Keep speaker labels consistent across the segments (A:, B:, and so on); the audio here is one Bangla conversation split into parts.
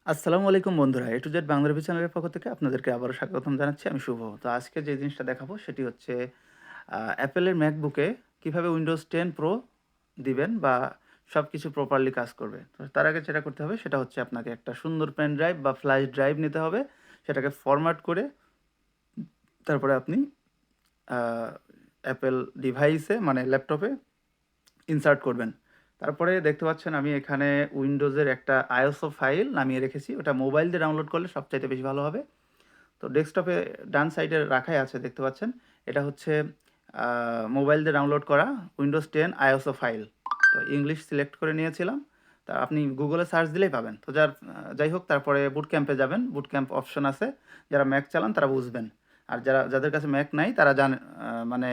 A: আসসালামু আলাইকুম বন্ধুরা, এ টু জেড বাংলা রিভিউ চ্যানেলের পক্ষ থেকে আপনাদেরকে আবারও স্বাগতম জানাচ্ছি। আমি শুভ। তো আজকে যে জিনিসটা দেখাবো সেটি হচ্ছে অ্যাপেলের ম্যাকবুকে কীভাবে উইন্ডোজ 10 প্রো দিবেন বা সব কিছু প্রপারলি কাজ করবে। তো তার আগে যেটা করতে হবে সেটা হচ্ছে আপনাকে একটা সুন্দর পেন ড্রাইভ বা ফ্ল্যাশ ড্রাইভ নিতে হবে। সেটাকে ফরম্যাট করে তারপরে আপনি অ্যাপেল ডিভাইসে মানে ল্যাপটপে ইনসার্ট করবেন। তারপরে দেখতে পাচ্ছেন আমি এখানে উইন্ডোজের একটা আইএসও ফাইল নামিয়ে রেখেছি। ওটা মোবাইল দিয়ে ডাউনলোড করলে সবচাইতে বেশি ভালো হবে। তো ডেস্কটপে ডান সাইডে রাখাই আছে দেখতে পাচ্ছেন। এটা হচ্ছে মোবাইল দিয়ে ডাউনলোড করা উইন্ডোজ 10 আইএসও ফাইল। তো ইংলিশ সিলেক্ট করে নিয়েছিলাম। তা আপনি গুগলে সার্চ দিলেই পাবেন। তো যাই হোক তারপরে বুট ক্যাম্পে যাবেন। বুট ক্যাম্প অপশন আছে। যারা ম্যাক চালান তারা বুঝবেন। আর যাদের কাছে ম্যাক নাই তারা মানে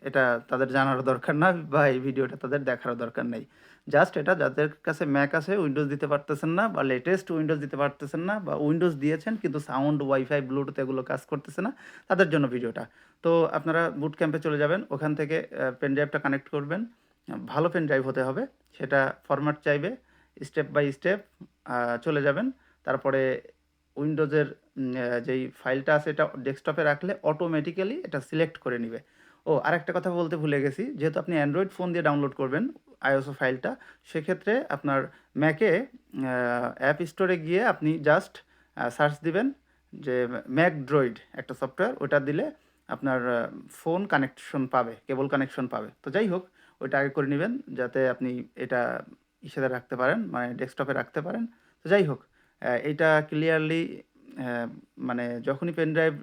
A: এটা তাদের জানারও দরকার না বা এই ভিডিওটা তাদের দেখারও দরকার নেই। জাস্ট এটা যাদের কাছে ম্যাক আছে উইন্ডোজ দিতে পারতেছেন না বা লেটেস্ট উইন্ডোজ দিতে পারতেছেন না বা উইন্ডোজ দিয়েছেন কিন্তু সাউন্ড ওয়াইফাই ব্লুটুথ এগুলো কাজ করতেছে না, তাদের জন্য ভিডিওটা। তো আপনারা বুট ক্যাম্পে চলে যাবেন, ওখান থেকে পেন ড্রাইভটা কানেক্ট করবেন। ভালো পেন ড্রাইভ হতে হবে, সেটা ফরম্যাট চাইবে। স্টেপ বাই স্টেপ চলে যাবেন। তারপরে উইন্ডোজের যেই ফাইলটা আছে এটা ডেস্কটপে রাখলে অটোমেটিক্যালি এটা সিলেক্ট করে নিবে। ও আরেকটা কথা বলতে ভুলে গেছি, যেহেতু আপনি অ্যান্ড্রয়েড ফোন দিয়ে ডাউনলোড করবেন আইওএসও ফাইলটা, সেক্ষেত্রে আপনার ম্যাকে অ্যাপ স্টোরে গিয়ে আপনি জাস্ট সার্চ দিবেন যে ম্যাক ড্রয়েড একটা সফটওয়্যার, ওটা দিলে আপনার ফোন কানেকশন পাবে, কেবল কানেকশন পাবে। তো যাই হোক, ওইটা আগে করে নেবেন যাতে আপনি এটা ইসেতে রাখতে পারেন, মানে ডেস্কটপে রাখতে পারেন। তো যাই হোক, এইটা ক্লিয়ারলি মানে যখনই পেন ড্রাইভ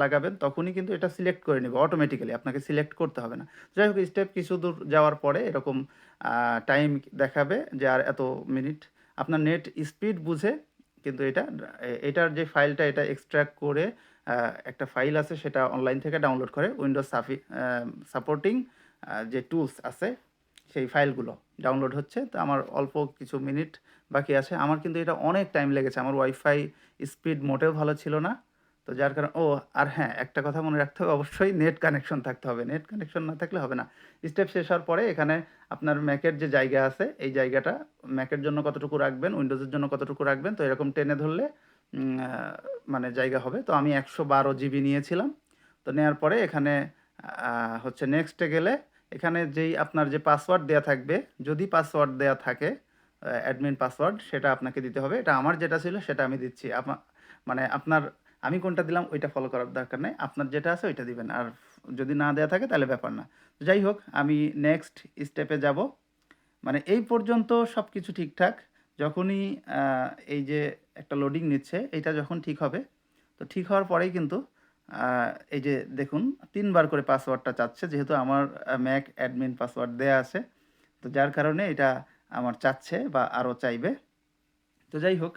A: লাগাবেন তখনই কিন্তু এটা সিলেক্ট করে নেবে অটোমেটিক্যালি, আপনাকে সিলেক্ট করতে হবে না। যাই হোক, স্টেপ কিছু দূর যাওয়ার পরে এরকম টাইম দেখাবে যে আর এত মিনিট। আপনার নেট স্পিড বুঝে কিন্তু এটার যে ফাইলটা এটা এক্সট্রাক্ট করে একটা ফাইল আছে সেটা অনলাইন থেকে ডাউনলোড করে উইন্ডোজ সাপোর্টিং যে টুলস আছে সেই ফাইলগুলো ডাউনলোড হচ্ছে। তো আমার অল্প কিছু মিনিট বাকি আছে। আমার কিন্তু এটা অনেক টাইম লেগেছে, আমার ওয়াইফাই স্পিড মোটেও ভালো ছিল না। তো যার কারণে আর হ্যাঁ, একটা কথা মনে রাখতে হবে, অবশ্যই নেট কানেকশন থাকতে হবে। নেট কানেকশন না থাকলে হবে না। স্টেপ শেষ হওয়ার পরে এখানে আপনার ম্যাকের যে জায়গা আছে এই জায়গাটা ম্যাকের জন্য কতটুকু রাখবেন, উইন্ডোজের জন্য কতটুকু রাখবেন, তো এরকম টেনে ধরলে মানে জায়গা হবে। তো আমি 112 জিবি নিয়েছিলাম। তো নেওয়ার পরে এখানে হচ্ছে নেক্সটে গেলে এখানে যেই আপনার যে পাসওয়ার্ড দেয়া থাকবে, যদি পাসওয়ার্ড দেয়া থাকে অ্যাডমিন পাসওয়ার্ড, সেটা আপনাকে দিতে হবে। এটা আমার যেটা ছিল সেটা আমি দিচ্ছি। মানে আপনার আমি কোনটা দিলাম ওইটা ফলো করার দরকার নেই। আপনার যেটা আছে ওইটা দিবেন। আর যদি না দেয়া থাকে তাহলে ব্যাপার না। যাই হোক, আমি নেক্সট স্টেপে যাব। মানে এই পর্যন্ত সব কিছু ঠিকঠাক। যখনই আ এই যে একটা লোডিং নিচ্ছে, এইটা যখন ঠিক হবে, তো ঠিক হওয়ার পরেই কিন্তু আ এই যে দেখুন ৩ বার করে পাসওয়ার্ডটা চাচ্ছে। যেহেতু আমার ম্যাক অ্যাডমিন পাসওয়ার্ড দেয়া আছে। তো যার কারণে এটা আমার চাচ্ছে বা আরও চাইবে। তো যাই হোক,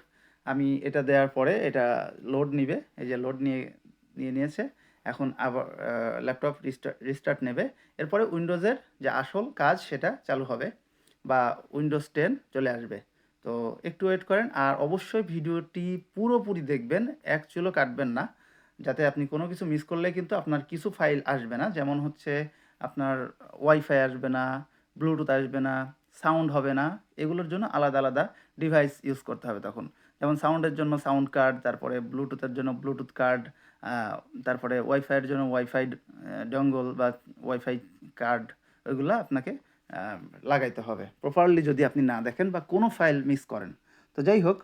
A: আমি এটা দেওয়ার পরে এটা লোড নিবে। এই যে লোড নিয়ে নিয়েছে। এখন আবার ল্যাপটপ রিস্টার্ট নেবে। এরপরে উইন্ডোজের যে আসল কাজ সেটা চালু হবে বা উইন্ডোজ 10 চলে আসবে। তো একটু ওয়েট করেন আর অবশ্যই ভিডিওটি পুরোপুরি দেখবেন, এক চুলও কাটবেন না। যাতে আপনি কোনো কিছু মিস করলে কিন্তু আপনার কিছু ফাইল আসবে না। যেমন হচ্ছে আপনার ওয়াইফাই আসবে না, ব্লুটুথ আসবে না, সাউন্ড হবে না। এগুলোর জন্য আলাদা, আলাদা ডিভাইস ইউজ করতে হবে তখন। যেমন সাউন্ডের জন্য সাউন্ড কার্ড, তারপরে ব্লুটুথের জন্য ব্লুটুথ কার্ড, আ তারপরে ওয়াইফাইয়ের জন্য ওয়াইফাই ডঙ্গল বা ওয়াইফাই কার্ড, ওইগুলা আপনাকে আ লাগাইতে হবে। প্রপারলি যদি আপনি না দেখেন বা কোনো ফাইল মিস করেন। তো যাই হোক,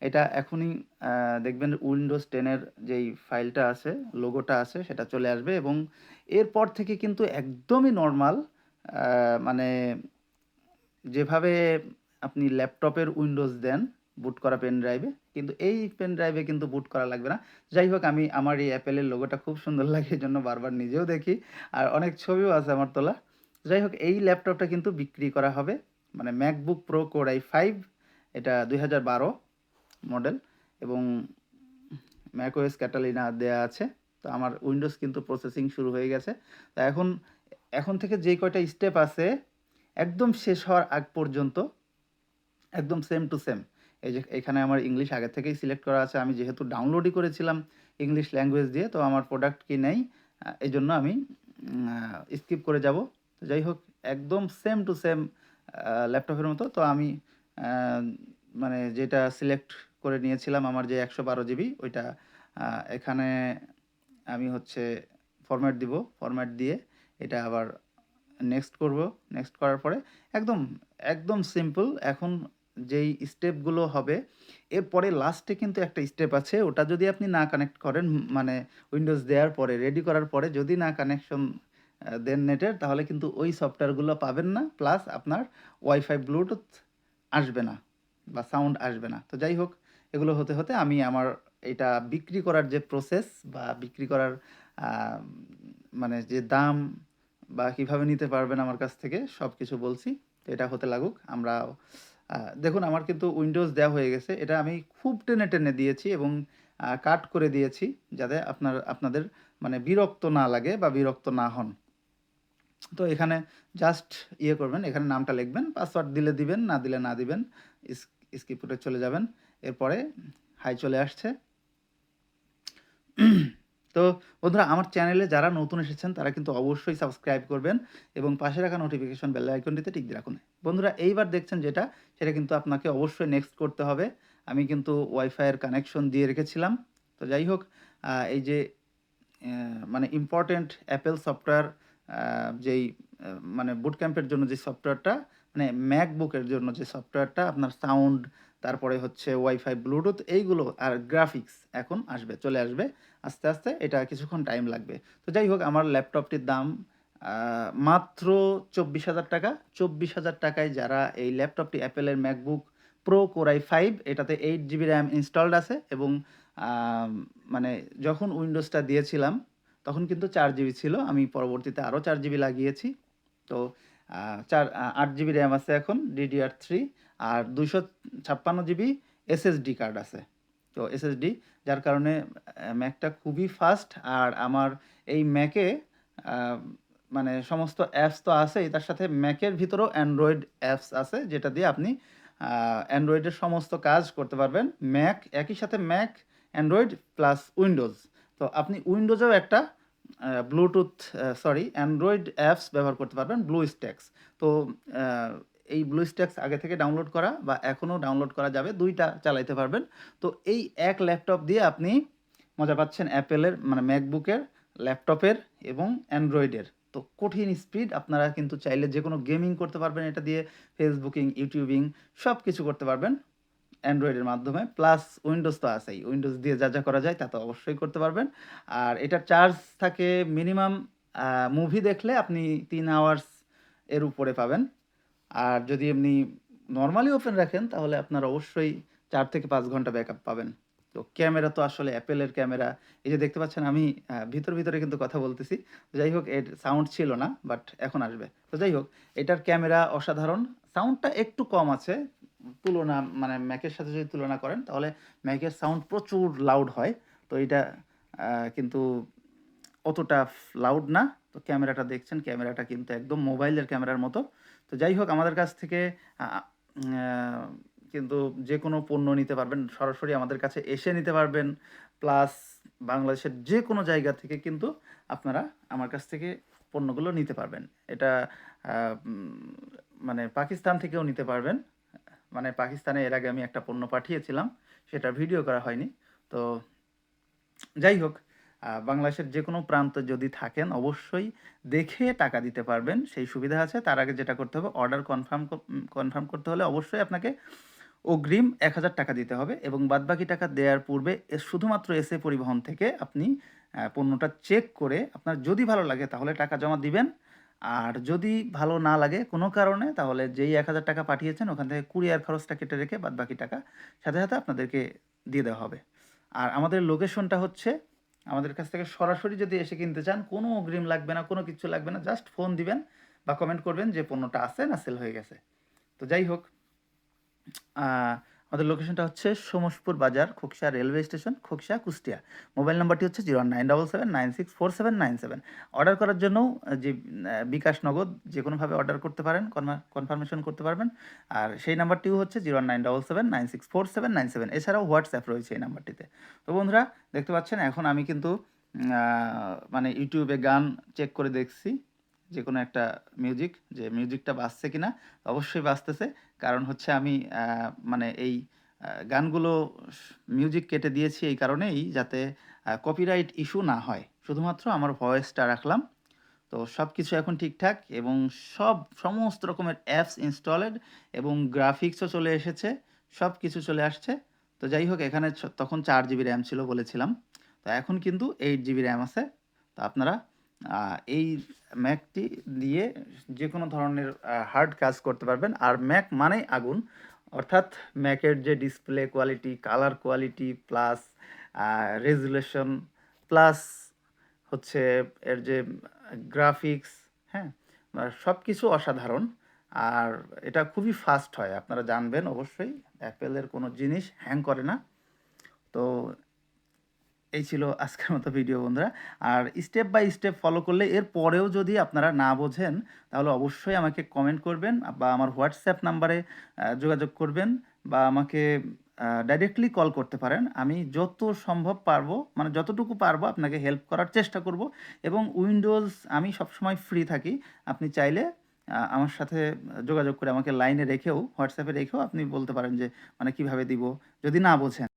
A: এটা এখনই আ দেখবেন উইন্ডোজ 10 এর যেই ফাইলটা আছে, লোগোটা আছে সেটা চলে আসবে এবং এরপর থেকে কিন্তু একদমই নরমাল, আ মানে যেভাবে আপনি ল্যাপটপের উইন্ডোজ দেন বুট করা পেন ড্রাইভে, কিন্তু এই পেন ড্রাইভে কিন্তু বুট করা লাগবে না। যাই হোক, আমার এই অ্যাপেলের লোগোটা খুব সুন্দর লাগে, এজন্য বারবার নিজেও দেখি। আর অনেক ছবিও আছে আমার তোলা। যাই হোক, এই ল্যাপটপটা কিন্তু বিক্রি করা হবে। মানে ম্যাকবুক প্রো কোর i5, এটা ২০১২ মডেল এবং ম্যাকওএস ক্যাটালিনা দেয়া আছে। তো আমার উইন্ডোজ কিন্তু প্রসেসিং শুরু হয়ে গেছে। তো এখন থেকে যেই কয়টা স্টেপ আছে একদম শেষ হওয়ার আগ পর্যন্ত একদম সেম টু সেম। এই যে এখানে আমার ইংলিশ আগে থেকেই সিলেক্ট করা আছে। আমি যেহেতু ডাউনলোডই করেছিলাম ইংলিশ ল্যাঙ্গুয়েজ দিয়ে, তো আমার প্রোডাক্ট কি নেই। এজন্য আমি স্কিপ করে যাব। তো যাই হোক, একদম সেম টু সেম ল্যাপটপের মতো। তো আমি আ মানে যেটা সিলেক্ট করে নিয়েছিলাম আমার যে 112 জিবি ওইটা এখানে আমি হচ্ছে ফরম্যাট দিব, ফরম্যাট দিয়ে এটা আবার নেক্সট করব। নেক্সট করার পরে একদম একদম সিম্পল। এখন যেই স্টেপগুলো হবে এরপরে লাস্টে কিন্তু একটা স্টেপ আছে, ওটা যদি আপনি না কানেক্ট করেন মানে উইন্ডোজ দেওয়ার পরে রেডি করার পরে যদি না কানেকশন দেন নেটের, তাহলে কিন্তু ওই সফটওয়্যারগুলো পাবেন না, প্লাস আপনার ওয়াইফাই ব্লুটুথ আসবে না বা সাউন্ড আসবে না। তো যাই হোক, এগুলো হতে হতে আমি আমার এটা বিক্রি করার যে প্রসেস বা বিক্রি করার আহ, মানে যে দাম বা কিভাবে নিতে পারবেন আমার কাছ থেকে সব কিছু বলছি। তো এটা হতে লাগুক। আমরা দেখুন আমার কিন্তু উইন্ডোজ দেওয়া হয়ে গেছে, এটা আমি খুব টেনে টেনে দিয়েছি এবং কাট করে দিয়েছি যাতে আপনাদের মানে বিরক্ত না লাগে বা বিরক্ত না হন। তো এখানে জাস্ট ইয়ে করবেন, এখানে নামটা লিখবেন, পাসওয়ার্ড দিলে দিবেন, না দিলে না দিবেন, স্কিপ করে চলে যাবেন। এরপরে হাই চলে আসছে। তো বন্ধুরা, আমার চ্যানেলে যারা নতুন এসেছেন তারা কিন্তু অবশ্যই সাবস্ক্রাইব করবেন এবং পাশে রাখা নোটিফিকেশন বেল আইকনটিতে টিক দিয়ে রাখুন। বন্ধুরা, এইবার দেখছেন যেটা, সেটা কিন্তু আপনাকে অবশ্যই নেক্সট করতে হবে। আমি কিন্তু ওয়াইফাইয়ের কানেকশন দিয়ে রেখেছিলাম। তো যাই হোক, এই যে মানে ইম্পর্টেন্ট অ্যাপেল সফটওয়্যার যেই মানে বুট ক্যাম্পের জন্য যে সফটওয়্যারটা, মানে ম্যাকবুকের জন্য যে সফটওয়্যারটা আপনার সাউন্ড, তারপরে হচ্ছে ওয়াইফাই ব্লুটুথ এইগুলো আর গ্রাফিক্স এখন আসবে, চলে আসবে আস্তে আস্তে, এটা কিছুক্ষণ টাইম লাগবে। তো যাই হোক, আমার ল্যাপটপটির দাম মাত্র 24,000 টাকা। 24,000 টাকায় যারা এই ল্যাপটপটি অ্যাপেলের ম্যাকবুক প্রো কোর i5, এটাতে 8 জিবি র্যাম ইনস্টলড আছে এবং মানে যখন উইন্ডোজটা দিয়েছিলাম তখন কিন্তু 4 জিবি ছিল, আমি পরবর্তীতে আরও 4 জিবি লাগিয়েছি। তো 8 জিবি র্যাম আছে এখন DDR3, আর 256 জিবি এসএসডি কার্ড আছে। তো এসএসডি, যার কারণে ম্যাকটা খুবই ফাস্ট। আর আমার এই ম্যাকে মানে সমস্ত অ্যাপস তো আছেই, তার সাথে ম্যাকের ভিতরেও অ্যান্ড্রয়েড অ্যাপস আছে যেটা দিয়ে আপনি অ্যান্ড্রয়েডের সমস্ত কাজ করতে পারবেন। ম্যাক একই সাথে ম্যাক, অ্যান্ড্রয়েড প্লাস উইন্ডোজ। তো আপনি উইন্ডোজেও একটা ব্লুটুথ সরি অ্যান্ড্রয়েড অ্যাপস ব্যবহার করতে পারবেন, ব্লু স্ট্যাক্স। তো আহ, এই ব্লু স্ট্যাক্স আগে থেকে ডাউনলোড করা বা এখনও ডাউনলোড করা যাবে, দুইটা চালাইতে পারবেন। তো এই এক ল্যাপটপ দিয়ে আপনি মজা পাচ্ছেন অ্যাপেলের মানে ম্যাকবুকের, ল্যাপটপের এবং অ্যান্ড্রয়েডের। তো কঠিন স্পিড, আপনারা কিন্তু চাইলে যে কোনো গেমিং করতে পারবেন এটা দিয়ে, ফেসবুকিং, ইউটিউবিং সব কিছু করতে পারবেন অ্যান্ড্রয়েডের মাধ্যমে। প্লাস উইন্ডোজ তো আছেই, উইন্ডোজ দিয়ে যা যা করা যায় তা তো অবশ্যই করতে পারবেন। আর এটার চার্জ থাকে মিনিমাম, মুভি দেখলে আপনি 3 আওয়ার্স এর উপরে পাবেন। আর যদি এমনি নর্মালি ওপেন রাখেন তাহলে আপনার অবশ্যই 4 থেকে 5 ঘন্টা ব্যাকআপ পাবেন। তো ক্যামেরা তো আসলে অ্যাপেলের ক্যামেরা, এই যে দেখতে পাচ্ছেন আমি ভিতরে কিন্তু কথা বলতেছি। যাই হোক, এর সাউন্ড ছিল না, বাট এখন আসবে। তো যাই হোক, এটার ক্যামেরা অসাধারণ। সাউন্ডটা একটু কম আছে তুলনা, মানে ম্যাকের সাথে যদি তুলনা করেন তাহলে ম্যাকের সাউন্ড প্রচুর লাউড হয়। তো এটা কিন্তু অতটা লাউড না। তো ক্যামেরাটা দেখছেন, ক্যামেরাটা কিন্তু একদম মোবাইলের ক্যামেরার মতো। তো যাই হোক, আমাদের কাছ থেকে কিন্তু যে কোনো পণ্য নিতে পারবেন, সরাসরি আমাদের কাছে এসে নিতে পারবেন। প্লাস বাংলাদেশের যে কোনো জায়গা থেকে কিন্তু আপনারা আমার কাছ থেকে পণ্যগুলো নিতে পারবেন। এটা মানে পাকিস্তান থেকেও নিতে পারবেন। মানে পাকিস্তানে এর আগে আমি একটা পণ্য পাঠিয়েছিলাম, সেটা ভিডিও করা হয়নি। তো যাই হোক, বাংলাদেশের যে কোনো প্রান্তে যদি থাকেন অবশ্যই দেখে টাকা দিতে পারবেন, সেই সুবিধা আছে। তার আগে যেটা করতে হবে, অর্ডার কনফার্ম করতে হলে অবশ্যই আপনাকে অগ্রিম 1,000 টাকা দিতে হবে এবং বাদবাকি টাকা দেওয়ার পূর্বে শুধুমাত্র এসএ পরিবহন থেকে আপনি পণ্যটা চেক করে আপনার যদি ভালো লাগে তাহলে টাকা জমা দিবেন। আর যদি ভালো না লাগে কোনো কারণে, তাহলে যেই 1,000 টাকা পাঠিয়েছেন ওখান থেকে কুরিয়ার খরচটা কেটে রেখে বাদবাকি টাকা সাথে সাথে আপনাদেরকে দিয়ে দেওয়া হবে। আর আমাদের লোকেশনটা হচ্ছে, আমাদের কাছ থেকে সরাসরি যদি এসে কিনতে চান কোনো অগ্রিম লাগবে না, কোনো কিছু লাগবে না, জাস্ট ফোন দিবেন বা কমেন্ট করবেন যে পণ্যটা আছে না সেল হয়ে গেছে। তো যাই হোক, আমাদের লোকেশনটা হচ্ছে সোমসপুর বাজার, Khoksa railway station, Khoksa, Kushtia. Mobile নাম্বারটি হচ্ছে 01977964797। অর্ডার করার জন্য যে বিকাশ নগদ যে কোনোভাবে অর্ডার করতে পারেন, কনফার্মেশন করতে পারবেন। আর সেই নাম্বারটিও হচ্ছে 09779647997। এছাড়াও হোয়াটসঅ্যাপ রয়েছে এই নাম্বারটিতে। তো বন্ধুরা, দেখতে পাচ্ছেন এখন আমি কিন্তু মানে ইউটিউবে গান চেক করে দেখছি যে কোনো একটা মিউজিক, যে মিউজিকটা বাজছে কিনা। অবশ্যই বাজতেছে, কারণ হচ্ছে আমি মানে এই গানগুলো মিউজিক কেটে দিয়েছি এই কারণেই যাতে কপিরাইট ইস্যু না হয়। শুধুমাত্র আমার ভয়েসটা রাখলাম। তো সব কিছু এখন ঠিকঠাক এবং সমস্ত রকমের অ্যাপস ইনস্টলেড এবং গ্রাফিক্সও চলে এসেছে। সব কিছু চলে আসছে। তো যাই হোক এখানে তখন 4 জিবি র্যাম ছিল বলেছিলাম। তো এখন কিন্তু 8 জিবি র্যাম আছে। তো আপনারা এই ম্যাকটি দিয়ে যেকোনো ধরনের হার্ড কাজ করতে পারবেন। আর ম্যাক মানেই আগুন। অর্থাৎ ম্যাকের যে display quality, colour quality plus resolution plus হচ্ছে এর যে গ্রাফিক্স, হ্যাঁ? সব কিছু অসাধারণ। আর এটা খুবই ফাস্ট হয়। আপনারা জানবেন অবশ্যই অ্যাপেলের কোনো জিনিস হ্যাং করে না। তো এই ছিল আজকের মতো ভিডিও বন্ধুরা। আর স্টেপ বাই স্টেপ ফলো করলে এর পরেও যদি আপনারা না বোঝেন তাহলে অবশ্যই আমাকে কমেন্ট করবেন বা আমার হোয়াটসঅ্যাপ নাম্বারে যোগাযোগ করবেন বা আমাকে ডাইরেক্টলি কল করতে পারেন। আমি যত সম্ভব পারবো মানে যতটুকু পারবো আপনাকে হেল্প করার চেষ্টা করব এবং উইন্ডোজ আমি সবসময় ফ্রি থাকি। আপনি চাইলে আমার সাথে যোগাযোগ করে আমাকে লাইনে রেখেও হোয়াটসঅ্যাপে রেখেও আপনি বলতে পারেন যে মানে কিভাবে দিব যদি না বোঝেন।